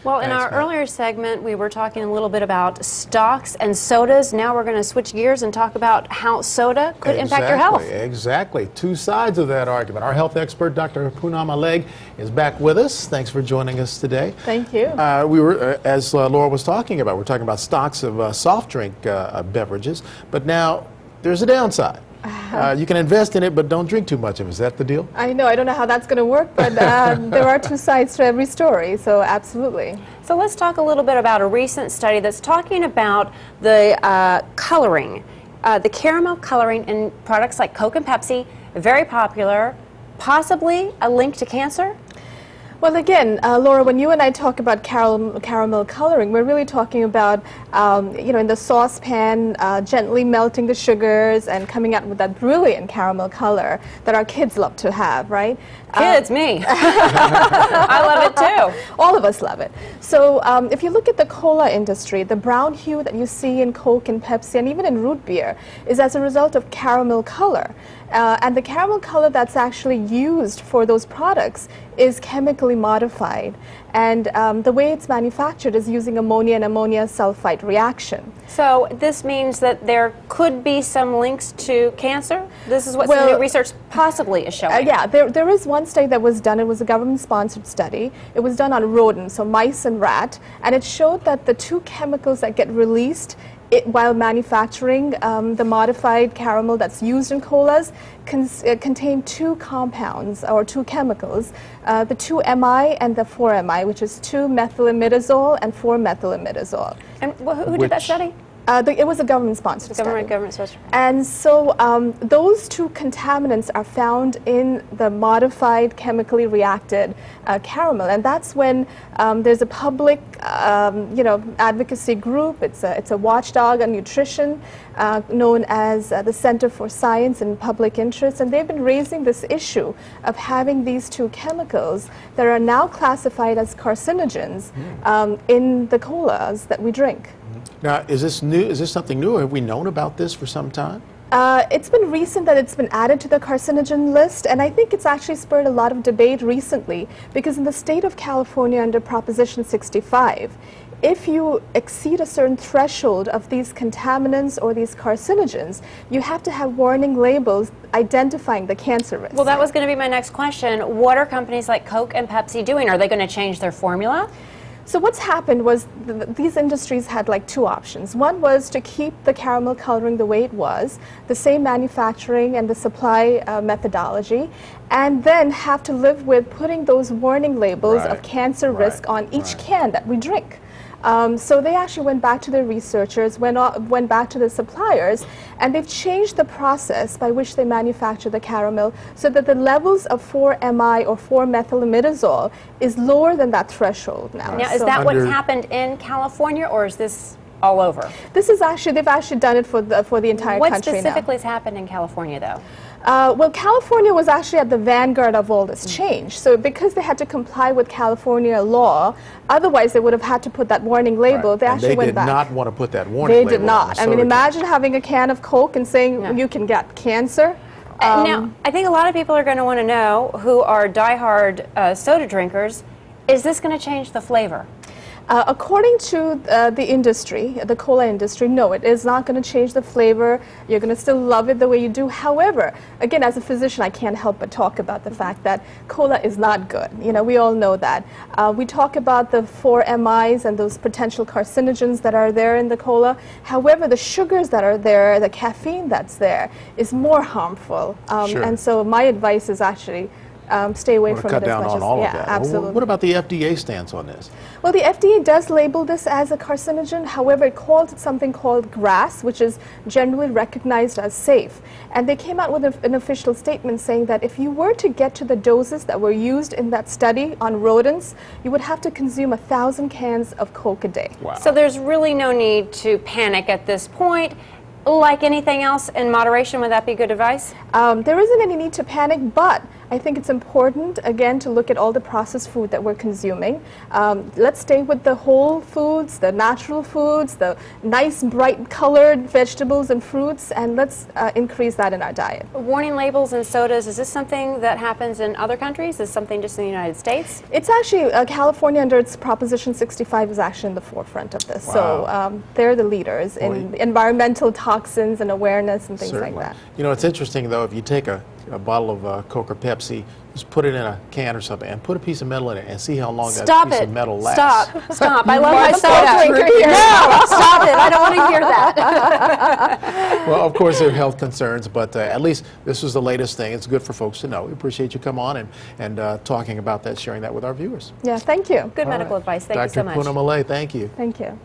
Well, in our earlier segment, we were talking a little bit about stocks and sodas. Now we're going to switch gears and talk about how soda could impact your health. Exactly. Two sides of that argument. Our health expert, Dr. Poonam Alaigh, is back with us. Thanks for joining us today. Thank you. We were, as Laura was talking about, we're talking about stocks of soft drink beverages, but now there's a downside. You can invest in it, but don't drink too much of it. Is that the deal? I know. I don't know how that's going to work, but there are two sides to every story, so absolutely. So let's talk a little bit about a recent study that's talking about the coloring, the caramel coloring in products like Coke and Pepsi, very popular, possibly a link to cancer? Well, again, Laura, when you and I talk about caramel coloring, we're really talking about, you know, in the saucepan, gently melting the sugars and coming out with that brilliant caramel color that our kids love to have, right? Kids, me. I love it too. All of us love it. So if you look at the cola industry, the brown hue that you see in Coke and Pepsi and even in root beer is as a result of caramel color. And the caramel color that's actually used for those products is chemically modified. And the way it's manufactured is using ammonia and ammonia sulfite reaction. So this means that there could be some links to cancer? This is what some new research possibly is showing. Yeah, there is one study that was done. It was a government-sponsored study. It was done on rodents, so mice and rat, and it showed that the two chemicals that get released while manufacturing the modified caramel that's used in colas contain two compounds or two chemicals, the 2-MI and the 4-MI, which is 2-methylimidazole and 4-methylimidazole. And who did that study? It was a government-sponsored study. Government-sponsored. And so those two contaminants are found in the modified chemically reacted caramel, and that's when there's a public, you know, advocacy group. It's a watchdog on nutrition known as the Center for Science and Public Interest, and they've been raising this issue of having these two chemicals that are now classified as carcinogens in the colas that we drink. Now, is this new? Is this something new, or have we known about this for some time? It's been recent that it's been added to the carcinogen list, and I think it's actually spurred a lot of debate recently, because in the state of California under Proposition 65, if you exceed a certain threshold of these contaminants or these carcinogens, you have to have warning labels identifying the cancer risk. Well, that was going to be my next question. What are companies like Coke and Pepsi doing? Are they going to change their formula? So what's happened was these industries had like two options. One was to keep the caramel coloring the way it was, the same manufacturing and the supply methodology, and then have to live with putting those warning labels of cancer risk on each can that we drink. So they actually went back to their researchers, went back to the suppliers, and they've changed the process by which they manufacture the caramel so that the levels of 4-MI or 4-methylimidazole is lower than that threshold now. Now, is that what's happened in California, or is this all over? This is actually, they've actually done it for the entire country now. What specifically has happened in California, though? Well, California was actually at the vanguard of all this change. So because they had to comply with California law, otherwise they would have had to put that warning label. They actually went back. They did not want to put that warning label. They did not. I mean, imagine having a can of Coke and saying you can get cancer. Now, I think a lot of people are going to want to know, who are diehard soda drinkers, is this going to change the flavor? According to the industry, the cola industry, no, it is not going to change the flavor. You're going to still love it the way you do. However, again, as a physician, I can't help but talk about the fact that cola is not good. You know, we all know that. We talk about the 4-MIs and those potential carcinogens that are there in the cola. However, the sugars that are there, the caffeine that's there, is more harmful. And so my advice is actually stay away from it as much as all of that. Absolutely. Well, what about the FDA stance on this? Well, the FDA does label this as a carcinogen. However, it called it something called GRAS, which is generally recognized as safe. And they came out with an official statement saying that if you were to get to the doses that were used in that study on rodents, you would have to consume 1,000 cans of Coke a day. Wow. So there's really no need to panic at this point. Like anything else, in moderation, would that be good advice? There isn't any need to panic, but I think it's important, again, to look at all the processed food that we're consuming. Let's stay with the whole foods, the natural foods, the nice, bright colored vegetables and fruits, and let's increase that in our diet. Warning labels and sodas, is this something that happens in other countries? Is this something just in the United States? It's actually, California under its Proposition 65 is actually in the forefront of this. Wow. So they're the leaders in environmental toxins and awareness and things Certainly. like that. You know, it's interesting, though, if you take a bottle of Coke or Pepsi, just put it in a can or something, and put a piece of metal in it, and see how long that piece of metal lasts. Stop. I love my Martha soda. drinker here. No, stop it. I don't want to hear that. Well, of course, there are health concerns, but at least this was the latest thing. It's good for folks to know. We appreciate you coming on and talking about that, sharing that with our viewers. Yeah, thank you. Good medical advice. Thank you so much. Dr. Poonam Alaigh, thank you. Thank you.